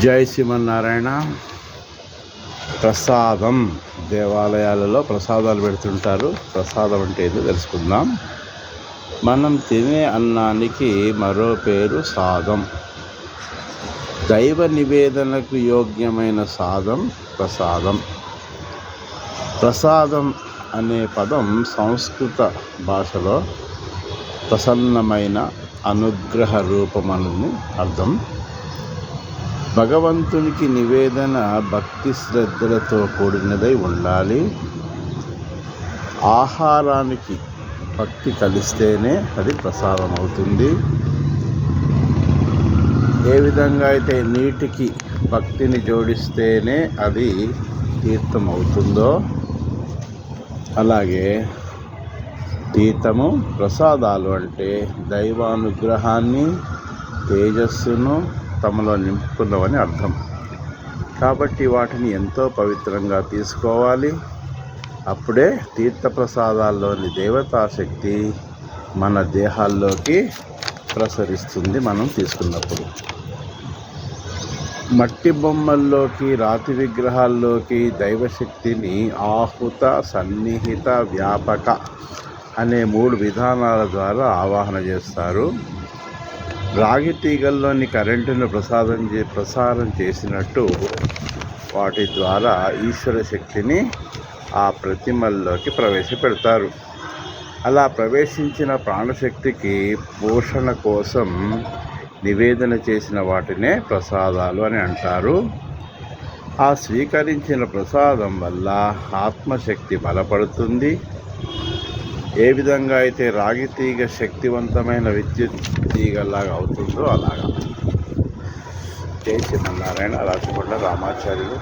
జై శ్రీమన్నారాయణ. ప్రసాదం, దేవాలయాలలో ప్రసాదాలు పెడుతుంటారు. ప్రసాదం అంటే ఏదో తెలుసుకుందాం. మనం తినే అన్నానికి మరో పేరు సాదం. దైవ నివేదనకు యోగ్యమైన సాదం ప్రసాదం. ప్రసాదం అనే పదం సంస్కృత భాషలో ప్రసన్నమైన అనుగ్రహ రూపమని అర్థం. భగవంతునికి నివేదన భక్తి శ్రద్ధలతో కూడినదై ఉండాలి. ఆహారానికి భక్తి కలిస్తేనే అది ప్రసాదం అవుతుంది. ఏ విధంగా అయితే నీటికి భక్తిని జోడిస్తేనే అది తీర్థం అవుతుందో, అలాగే తీర్థము, ప్రసాదాలు అంటే దైవానుగ్రహాన్ని, తేజస్సును తమలో నింపుకున్నవని అర్థం. కాబట్టి వాటిని ఎంతో పవిత్రంగా తీసుకోవాలి. అప్పుడే తీర్థప్రసాదాల్లోని దేవతాశక్తి మన దేహాల్లోకి ప్రసరిస్తుంది. మనం తీసుకున్నప్పుడు మట్టి బొమ్మల్లోకి, రాతి విగ్రహాల్లోకి దైవశక్తిని ఆహుత, సన్నిహిత, వ్యాపక అనే 3 విధానాల ద్వారా ఆవాహన చేస్తారు. రాగి తీగల్లోని కరెంటును ప్రసారం చేసినట్టు వాటి ద్వారా ఈశ్వర శక్తిని ఆ ప్రతిమల్లోకి ప్రవేశపెడతారు. అలా ప్రవేశించిన ప్రాణశక్తికి పోషణ కోసం నివేదన చేసిన వాటినే ప్రసాదాలు అని అంటారు. ఆ స్వీకరించిన ప్రసాదం వల్ల ఆత్మశక్తి బలపడుతుంది. ఏ విధంగా అయితే రాగి తీగ శక్తివంతమైన విద్యుత్ తీగలాగా అవుతుందో అలాగా. జై శ్రీమన్నారాయణ. రాచకొండ రామాచార్యులు.